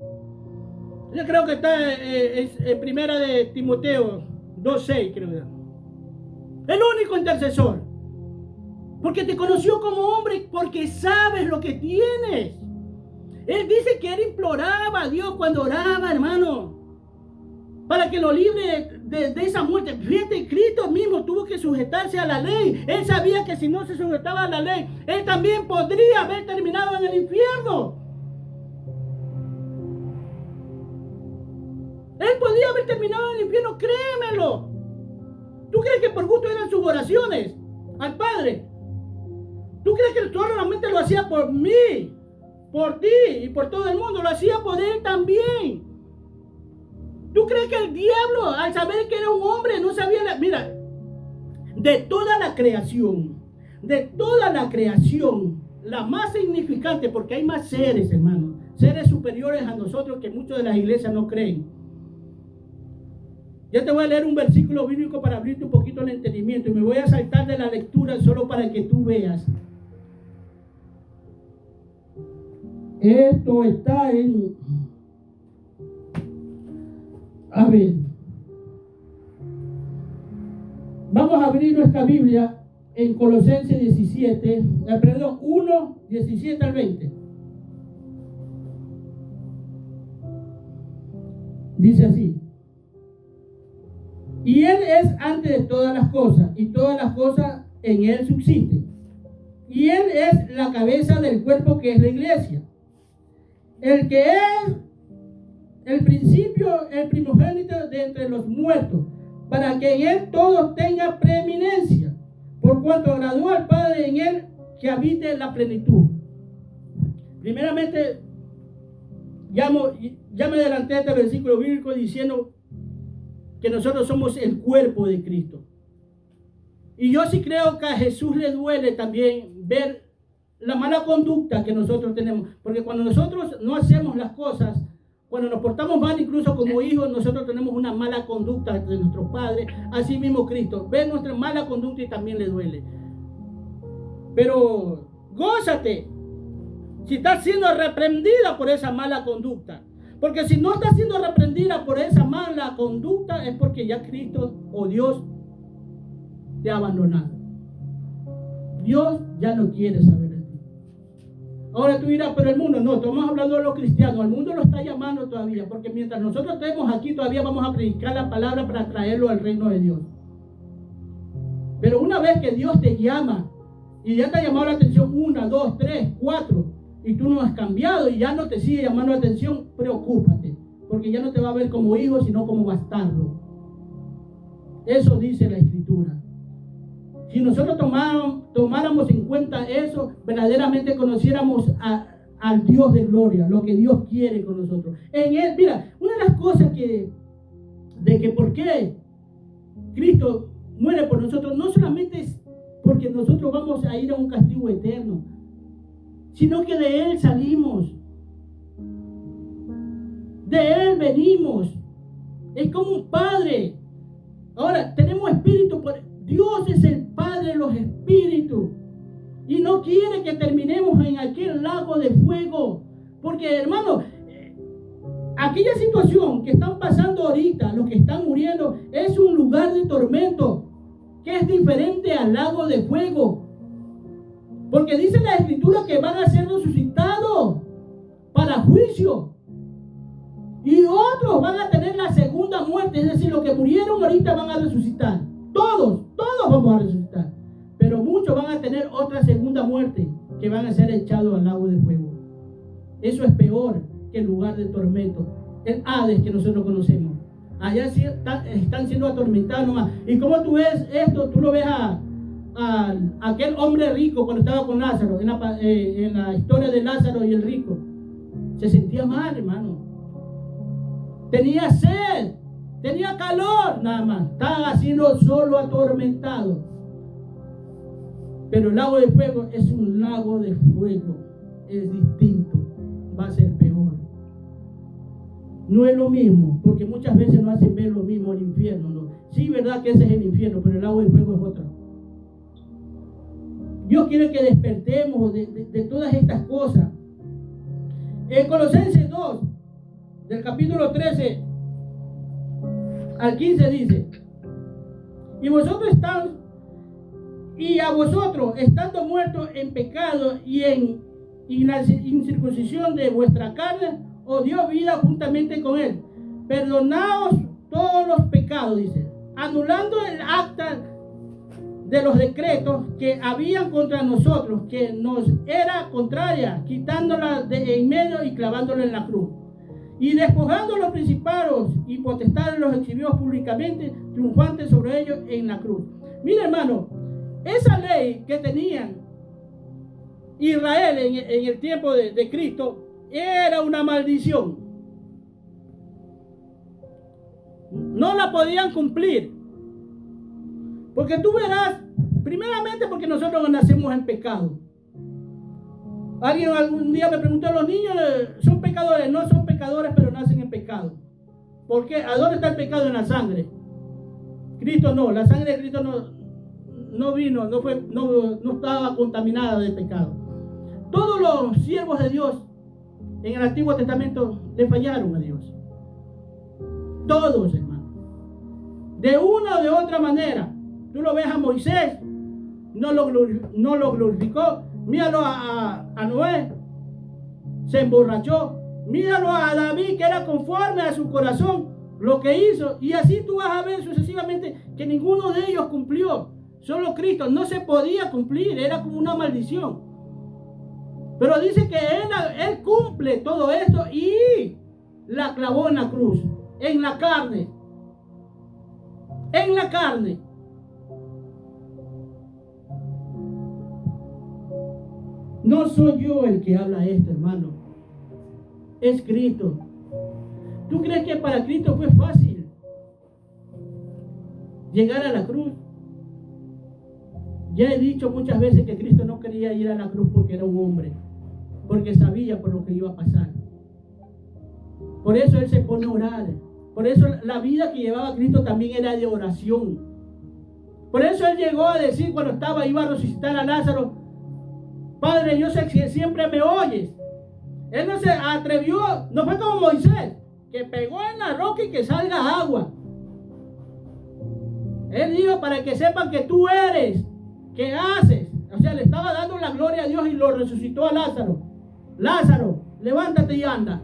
Yo creo que está en primera de Timoteo 2:6, creo que el único intercesor, porque te conoció como hombre, porque sabes lo que tienes. Él dice que él imploraba a Dios cuando oraba, hermano. para que lo libre de esa muerte. Fíjate, Cristo mismo tuvo que sujetarse a la ley. Él sabía que si no se sujetaba a la ley, él también podría haber terminado en el infierno. Él podía haber terminado en el infierno, créemelo. ¿Tú crees que por gusto eran sus oraciones al Padre? ¿Tú crees que solamente lo hacía por mí, por ti y por todo el mundo? Lo hacía por él también. ¿Tú crees que el diablo, al saber que era un hombre, no sabía Mira, de toda la creación, la más significante, porque hay más seres, hermanos, seres superiores a nosotros que muchos de las iglesias no creen. Yo te voy a leer un versículo bíblico para abrirte un poquito el entendimiento y me voy a saltar de la lectura solo para que tú veas. Esto está en... A ver, vamos a abrir nuestra Biblia en Colosenses 1, 17 al 20. Dice así: y Él es antes de todas las cosas, y todas las cosas en Él subsisten. Y Él es la cabeza del cuerpo, que es la iglesia, el que es el principio, el primogénito de entre los muertos, para que en Él todos tengan preeminencia, por cuanto agradó al Padre en Él que habite la plenitud. Primeramente, ya me adelanté a este versículo bíblico diciendo que nosotros somos el cuerpo de Cristo. Y yo sí creo que a Jesús le duele también ver la mala conducta que nosotros tenemos, porque cuando nosotros no hacemos las cosas, cuando nos portamos mal, incluso como hijos, nosotros tenemos una mala conducta de nuestros padres. Así mismo Cristo ve nuestra mala conducta y también le duele. Pero gózate si estás siendo reprendida por esa mala conducta. Porque si no estás siendo reprendida por esa mala conducta, es porque ya Cristo o Dios te ha abandonado. Dios ya no quiere saber de ti. Ahora tú dirás, pero el mundo, no, estamos hablando de los cristianos, el mundo lo está llamando todavía, porque mientras nosotros estemos aquí todavía vamos a predicar la palabra para traerlo al reino de Dios. Pero una vez que Dios te llama, y ya te ha llamado la atención 1, 2, 3, 4, y tú no has cambiado y ya no te sigue llamando la atención, preocúpate, porque ya no te va a ver como hijo, sino como bastardo. Eso dice la Escritura. Si nosotros tomáramos en cuenta eso, verdaderamente conociéramos al Dios de gloria, lo que Dios quiere con nosotros. En Él, mira, una de las cosas de que por qué Cristo muere por nosotros, no solamente es porque nosotros vamos a ir a un castigo eterno, sino que de Él salimos, de Él venimos. Es como un padre. Ahora, tenemos espíritu, Dios es el Padre de los espíritus y no quiere que terminemos en aquel lago de fuego, porque hermano, aquella situación que están pasando ahorita, los que están muriendo, es un lugar de tormento que es diferente al lago de fuego, porque dice la Escritura que van a ser resucitados para juicio y otros van a tener la segunda muerte, es decir, los que murieron ahorita van a resucitar. Todos vamos a resucitar, pero muchos van a tener otra segunda muerte, que van a ser echados al lago de fuego. Eso es peor que el lugar de tormento, el Hades que nosotros conocemos. Allá sí están siendo atormentados nomás. Y como tú ves esto, tú lo ves a aquel hombre rico cuando estaba con Lázaro, en la historia de Lázaro y el rico. Se sentía mal, hermano. Tenía sed. Tenía calor nada más. Estaba siendo solo atormentado. Pero el lago de fuego es un lago de fuego. Es distinto. Va a ser peor. No es lo mismo. Porque muchas veces nos hacen ver lo mismo el infierno. ¿No? Sí, verdad que ese es el infierno. Pero el lago de fuego es otro. Dios quiere que despertemos de todas estas cosas. En Colosenses 2, del capítulo 13 al 15 dice: y a vosotros, estando muertos en pecado y en la incircuncisión de vuestra carne, os dio vida juntamente con Él, perdonaos todos los pecados, dice, anulando el acta de los decretos que habían contra nosotros, que nos era contraria, quitándola de en medio y clavándola en la cruz. Y despojando a los principados y potestades, los exhibió públicamente, triunfantes sobre ellos en la cruz. Mira, hermano, esa ley que tenían Israel en el tiempo de Cristo era una maldición. No la podían cumplir. Porque tú verás, primeramente porque nosotros nacemos en pecado. Alguien algún día me preguntó, ¿los niños son pecadores? No son pecadores, pero nacen en pecado. ¿Por qué? ¿A dónde está el pecado? En la sangre. Cristo no, la sangre de Cristo no vino, no estaba contaminada de pecado. Todos los siervos de Dios en el Antiguo Testamento le fallaron a Dios. Todos, hermano. De una o de otra manera. Tú lo ves a Moisés, no lo glorificó. Míralo a Noé, se emborrachó. Míralo a David, que era conforme a su corazón lo que hizo. Y así tú vas a ver sucesivamente que ninguno de ellos cumplió. Solo Cristo no se podía cumplir, era como una maldición. Pero dice que él cumple todo esto y la clavó en la cruz, en la carne. En la carne. No soy yo el que habla esto, hermano. Es Cristo. ¿Tú crees que para Cristo fue fácil llegar a la cruz? Ya he dicho muchas veces que Cristo no quería ir a la cruz porque era un hombre, porque sabía por lo que iba a pasar. Por eso Él se pone a orar. Por eso la vida que llevaba Cristo también era de oración. Por eso Él llegó a decir cuando iba a resucitar a Lázaro: Padre, yo sé que siempre me oyes. Él no se atrevió, no fue como Moisés, que pegó en la roca y que salga agua. Él dijo: para que sepan que tú eres, que haces. O sea, le estaba dando la gloria a Dios y lo resucitó a Lázaro. Lázaro, levántate y anda.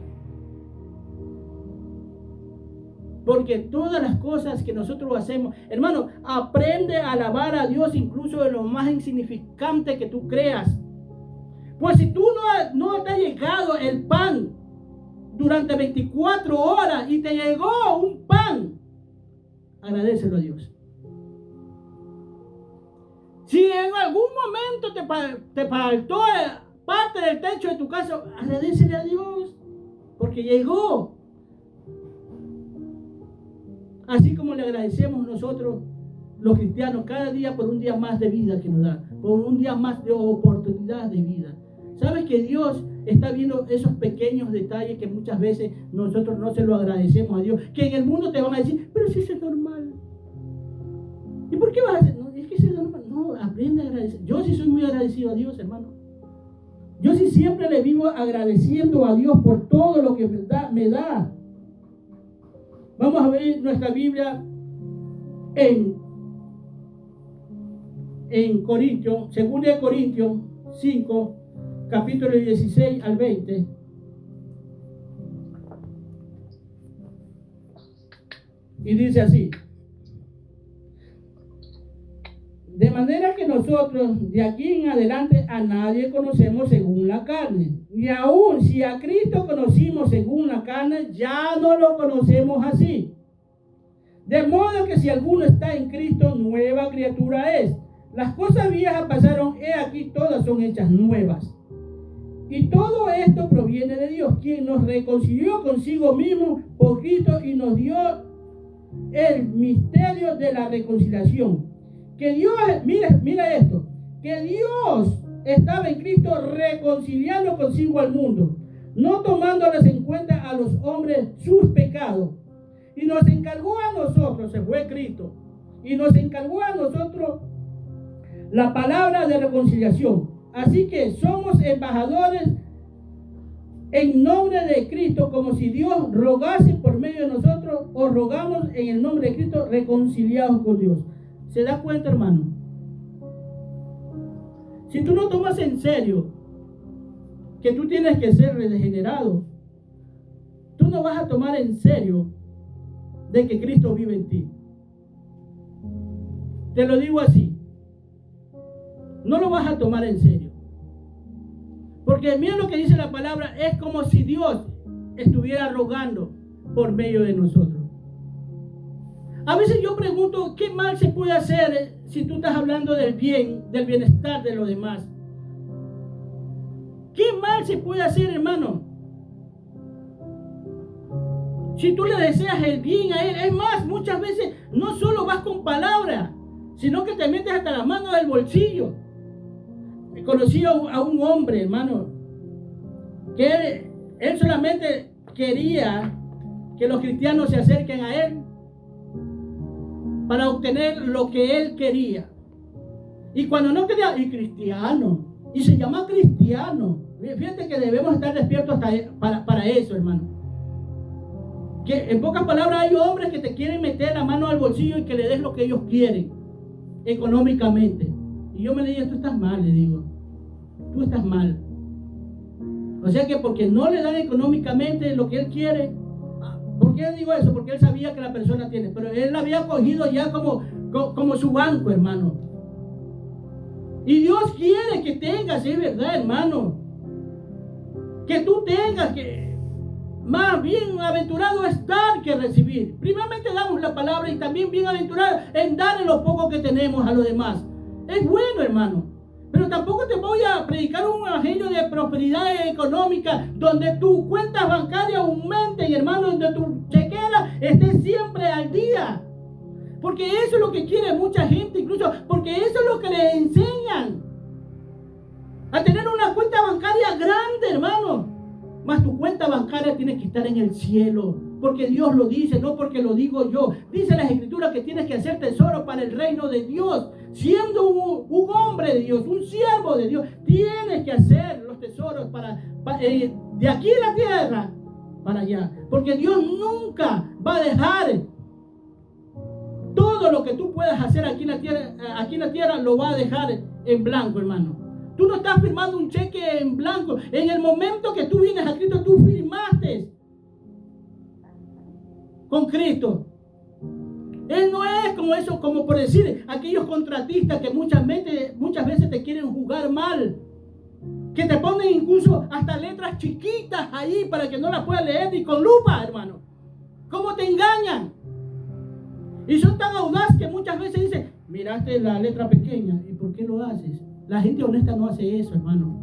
Porque todas las cosas que nosotros hacemos, hermano, aprende a alabar a Dios incluso de lo más insignificante que tú creas. Pues si tú no te ha llegado el pan durante 24 horas y te llegó un pan, agradécelo a Dios. Si en algún momento te faltó parte del techo de tu casa, agradécele a Dios, porque llegó. Así como le agradecemos nosotros, los cristianos, cada día por un día más de vida que nos da, por un día más de oportunidad de vida. ¿Sabes que Dios está viendo esos pequeños detalles que muchas veces nosotros no se lo agradecemos a Dios? Que en el mundo te van a decir: pero si eso es normal. ¿Y por qué vas a hacer? No, es que eso es normal. No, aprende a agradecer. Yo sí soy muy agradecido a Dios, hermano. Yo sí siempre le vivo agradeciendo a Dios por todo lo que me da. Vamos a ver nuestra Biblia en Corintios, 2 Corintios 5, capítulo 16 al 20. Y dice así: de manera que nosotros de aquí en adelante a nadie conocemos según la carne. Y aún si a Cristo conocimos según la carne, ya no lo conocemos así. De modo que si alguno está en Cristo, nueva criatura es. Las cosas viejas pasaron, he aquí todas son hechas nuevas. Y todo esto proviene de Dios, quien nos reconcilió consigo mismo por Cristo y nos dio el misterio de la reconciliación. Que Dios, mira esto, que Dios estaba en Cristo reconciliando consigo al mundo, no tomándoles en cuenta a los hombres sus pecados. Y nos encargó a nosotros, se fue Cristo, y nos encargó a nosotros la palabra de reconciliación. Así que somos embajadores en nombre de Cristo, como si Dios rogase por medio de nosotros, o rogamos en el nombre de Cristo, reconciliados con Dios. ¿Se da cuenta, hermano? Si tú no tomas en serio que tú tienes que ser regenerado, tú no vas a tomar en serio de que Cristo vive en ti. Te lo digo así. No lo vas a tomar en serio. Porque mira lo que dice la palabra, es como si Dios estuviera rogando por medio de nosotros. A veces yo pregunto, ¿qué mal se puede hacer si tú estás hablando del bien, del bienestar de los demás? ¿Qué mal se puede hacer, hermano? Si tú le deseas el bien a él, es más, muchas veces no solo vas con palabras, sino que te metes hasta las manos del bolsillo. Conocí a un hombre, hermano, que él solamente quería que los cristianos se acerquen a él para obtener lo que él quería. Y cuando no quería, y cristiano, y se llama cristiano. Fíjate que debemos estar despiertos para eso, hermano. Que en pocas palabras hay hombres que te quieren meter la mano al bolsillo y que le des lo que ellos quieren económicamente. Y yo me le digo, tú estás mal, le digo, tú estás mal. O sea que porque no le dan económicamente lo que él quiere. ¿Por qué digo eso? Porque él sabía que la persona tiene, pero él la había cogido ya como su banco, hermano. Y Dios quiere que tengas, es verdad, hermano, que tú tengas, que más bienaventurado es dar que recibir. Primeramente damos la palabra y también bienaventurado en dar lo poco que tenemos a los demás. Es bueno, hermano. Pero tampoco te voy a predicar un evangelio de prosperidad económica donde tu cuenta bancaria aumente, hermano, donde tu chequera esté siempre al día. Porque eso es lo que quiere mucha gente, incluso porque eso es lo que le enseñan. A tener una cuenta bancaria grande, hermano. Mas tu cuenta bancaria tiene que estar en el cielo, porque Dios lo dice, no porque lo digo yo. Dice las Escrituras que tienes que hacer tesoro para el reino de Dios. Siendo un hombre de Dios, un siervo de Dios, tienes que hacer los tesoros de aquí en la tierra para allá. Porque Dios nunca va a dejar todo lo que tú puedas hacer aquí en la tierra lo va a dejar en blanco, hermano. Tú no estás firmando un cheque en blanco. En el momento que tú vienes a Cristo, tú firmaste con Cristo. Él no es como eso, como por decir, aquellos contratistas que muchas veces te quieren jugar mal. Que te ponen incluso hasta letras chiquitas ahí para que no las puedas leer ni con lupa, hermano. ¿Cómo te engañan? Y son tan audaces que muchas veces dicen, miraste la letra pequeña, ¿y por qué lo haces? La gente honesta no hace eso, hermano.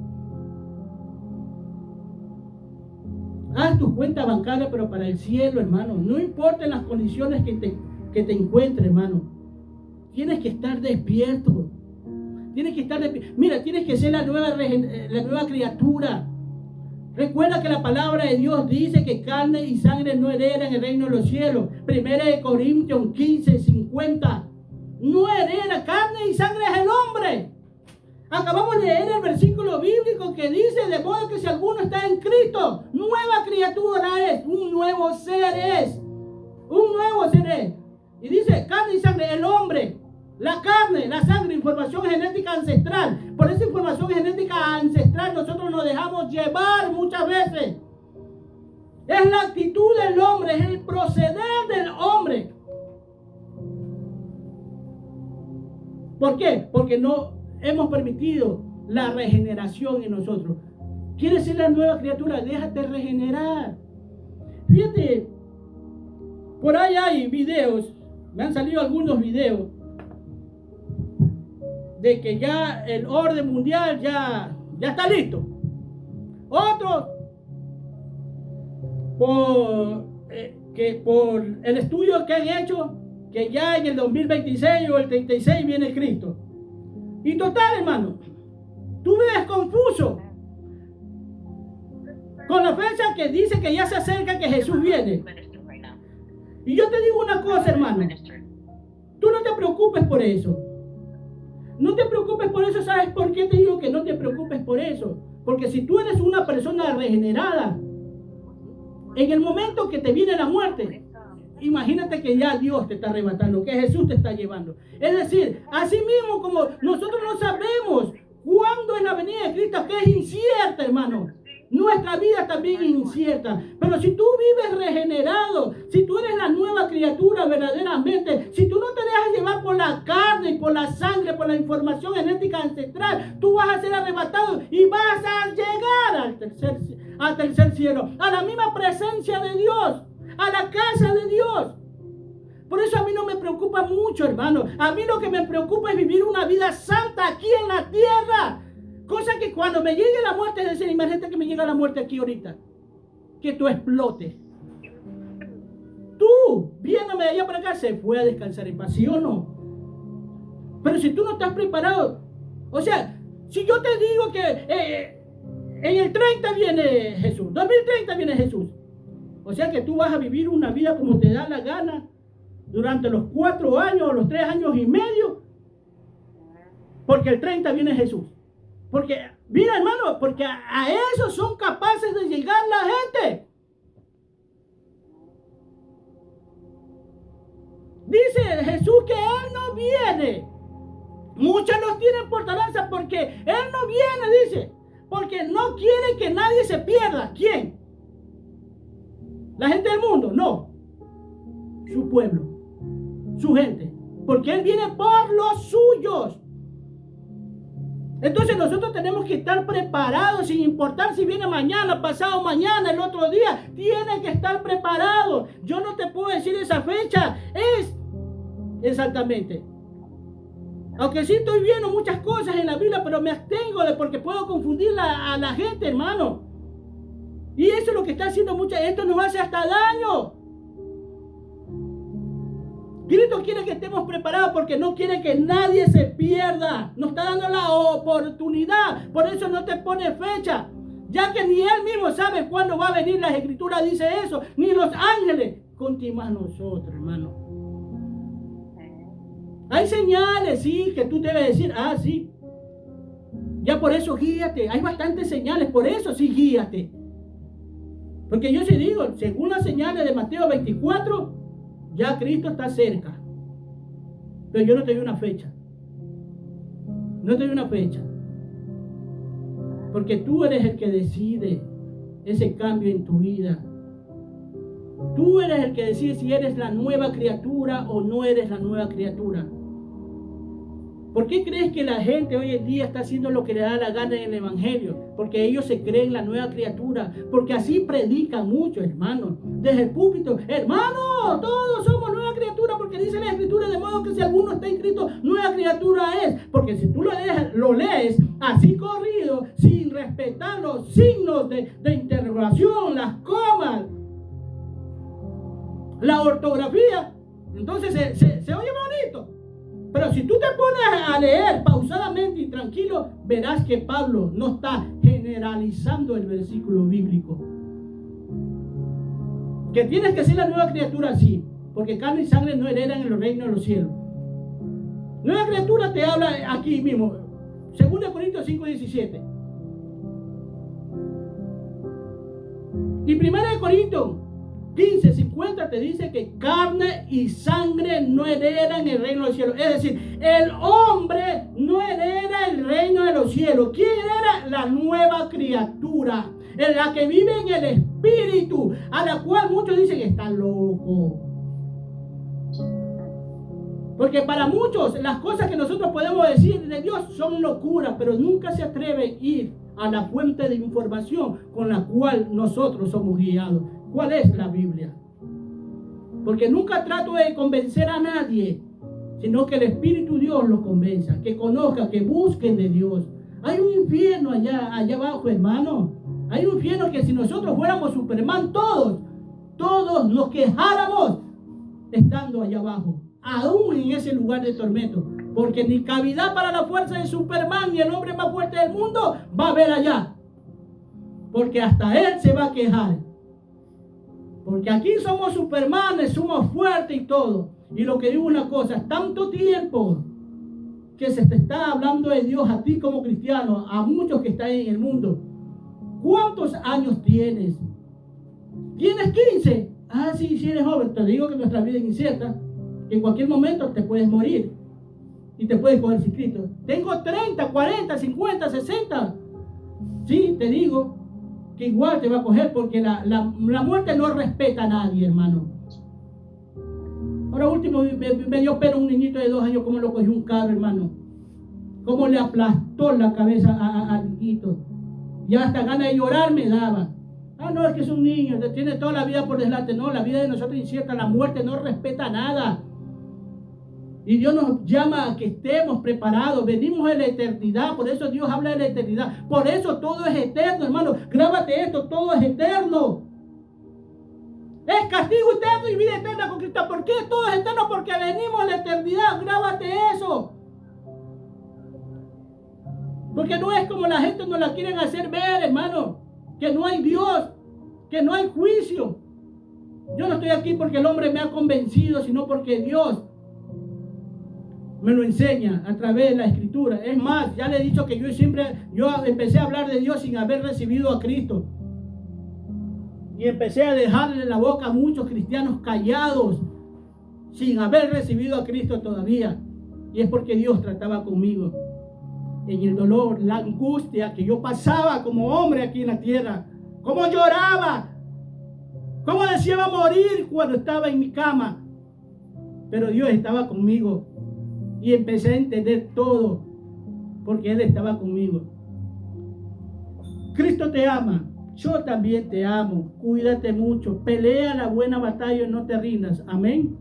Haz tu cuenta bancaria, pero para el cielo, hermano. No importa las condiciones que te encuentres, hermano. Tienes que estar despierto. Tienes que estar despierto. Mira, tienes que ser la nueva criatura. Recuerda que la palabra de Dios dice que carne y sangre no heredan el reino de los cielos. 1 Corintios 15:50. No hereda, carne y sangre es el hombre. Acabamos de leer el versículo bíblico que dice, de modo que si alguno está en Cristo, nueva criatura es, un nuevo ser es. Un nuevo ser es. Y dice, carne y sangre, el hombre, la carne, la sangre, información genética ancestral. Por esa información genética ancestral nosotros nos dejamos llevar muchas veces. Es la actitud del hombre, es el proceder del hombre. ¿Por qué? Porque no hemos permitido la regeneración en nosotros. ¿Quieres ser la nueva criatura? Déjate regenerar. Fíjate, por ahí hay videos, me han salido algunos videos de que ya el orden mundial ya está listo. Otros por el estudio que han hecho, que ya en el 2026 o el 36 viene Cristo. Y total, hermano, tú ves confuso con la fecha que dice que ya se acerca que Jesús viene. Y yo te digo una cosa, hermano, tú no te preocupes por eso. No te preocupes por eso. ¿Sabes por qué te digo que no te preocupes por eso? Porque si tú eres una persona regenerada, en el momento que te viene la muerte, imagínate que ya Dios te está arrebatando, que Jesús te está llevando. Es decir, así mismo como nosotros no sabemos cuándo es la venida de Cristo, que es incierta, hermano. Nuestra vida también es incierta. Pero si tú vives regenerado, si tú eres la nueva criatura, criatura verdaderamente, si tú no te dejas llevar por la carne y por la sangre, por la información genética ancestral, tú vas a ser arrebatado y vas a llegar al tercer cielo, a la misma presencia de Dios, a la casa de Dios. Por eso a mí no me preocupa mucho, hermano. A mí lo que me preocupa es vivir una vida santa aquí en la tierra. Cosa que cuando me llegue la muerte, es decir, imagínate que me llega la muerte aquí ahorita, que tú explotes. Tú, viéndome de allá para acá, se fue a descansar en paz, ¿sí o no? Pero si tú no estás preparado, o sea, si yo te digo que en el 30 viene Jesús, 2030 viene Jesús, o sea que tú vas a vivir una vida como te da la gana durante los 4 años o los 3 años y medio, porque el 30 viene Jesús. Porque, mira hermano, porque a eso son capaces de llegar la gente. Dice Jesús que Él no viene. Muchos los tienen por talanza porque Él no viene, dice. Porque no quiere que nadie se pierda. ¿Quién? ¿La gente del mundo? No. Su pueblo. Su gente. Porque Él viene por los suyos. Entonces nosotros tenemos que estar preparados sin importar si viene mañana, pasado mañana, el otro día. Tiene que estar preparado. Yo no te puedo decir esa fecha. Es exactamente. Aunque sí estoy viendo muchas cosas en la Biblia, pero me abstengo porque puedo confundir a la gente, hermano. Y eso es lo que está haciendo esto nos hace hasta daño. Cristo quiere que estemos preparados porque no quiere que nadie se pierda. Nos está dando la oportunidad. Por eso no te pone fecha. Ya que ni Él mismo sabe cuándo va a venir. Las Escrituras dice eso. Ni los ángeles. Contigo más nosotros, hermano. Hay señales, sí, que tú debes decir. Ah, sí. Ya por eso guíate. Hay bastantes señales. Por eso sí guíate. Porque yo sí digo, según las señales de Mateo 24... ya Cristo está cerca. Pero yo no te doy una fecha. No te doy una fecha. Porque tú eres el que decide ese cambio en tu vida. Tú eres el que decide si eres la nueva criatura o no eres la nueva criatura. ¿Por qué crees que la gente hoy en día está haciendo lo que le da la gana en el Evangelio? Porque ellos se creen la nueva criatura. Porque así predican mucho, hermano. Desde el púlpito, hermano, todos somos nueva criatura. Porque dice la Escritura, de modo que si alguno está inscrito, nueva criatura es. Porque si tú lo lees así corrido, sin respetar los signos de interrogación, las comas, la ortografía, entonces se oye bonito. Pero si tú te pones a leer pausadamente y tranquilo, verás que Pablo no está generalizando el versículo bíblico. Que tienes que ser la nueva criatura, sí, porque carne y sangre no heredan en los reinos de los cielos. Nueva criatura te habla aquí mismo, 2 Corintios 5:17. Y 1 Corintios 15:50 te dice que carne y sangre no heredan el reino de los cielos. Es decir, el hombre no hereda el reino de los cielos. ¿Quién hereda? La nueva criatura, en la que vive en el espíritu, a la cual muchos dicen está loco. Porque para muchos las cosas que nosotros podemos decir de Dios son locuras, pero nunca se atreven a ir a la fuente de información con la cual nosotros somos guiados. ¿Cuál es la Biblia? Porque nunca trato de convencer a nadie, sino que el Espíritu Dios los convenza, que conozcan, que busquen de Dios. Hay un infierno allá abajo, hermano. Hay un infierno que si nosotros fuéramos Superman, todos nos quejáramos estando allá abajo, aún en ese lugar de tormento. Porque ni cavidad para la fuerza de Superman, ni el hombre más fuerte del mundo va a haber allá. Porque hasta él se va a quejar. Porque aquí somos Supermanes, somos fuertes y todo. Y lo que digo una cosa, es tanto tiempo que se te está hablando de Dios a ti como cristiano, a muchos que están en el mundo. ¿Cuántos años tienes? ¿Tienes 15? Ah, sí, si eres joven. Te digo que nuestra vida es incierta. Que en cualquier momento te puedes morir. Y te puedes coger sin Cristo. Tengo 30, 40, 50, 60. Sí, te digo que igual te va a coger porque la muerte no respeta a nadie, hermano. Ahora último me dio pena un niñito de 2 años, como lo cogió un carro, hermano. Cómo le aplastó la cabeza al niñito. Ya hasta ganas de llorar me daba. Ah, no, es que es un niño, tiene toda la vida por delante. No, la vida de nosotros es incierta, la muerte no respeta nada. Y Dios nos llama a que estemos preparados. Venimos de la eternidad, por eso Dios habla de la eternidad. Por eso todo es eterno, hermano. Grábate esto, todo es eterno. Es castigo eterno y vida eterna con Cristo. ¿Por qué todo es eterno? Porque venimos a la eternidad. Grábate eso. Porque no es como la gente nos la quieren hacer ver, hermano. Que no hay Dios, que no hay juicio. Yo no estoy aquí porque el hombre me ha convencido, sino porque Dios me lo enseña a través de la Escritura. Es más, ya le he dicho que yo empecé a hablar de Dios sin haber recibido a Cristo. Y empecé a dejarle la boca a muchos cristianos callados, sin haber recibido a Cristo todavía. Y es porque Dios trataba conmigo en el dolor, la angustia que yo pasaba como hombre aquí en la tierra. Cómo lloraba, cómo deseaba morir cuando estaba en mi cama. Pero Dios estaba conmigo. Y empecé a entender todo, porque Él estaba conmigo. Cristo te ama. Yo también te amo. Cuídate mucho. Pelea la buena batalla y no te rindas. Amén.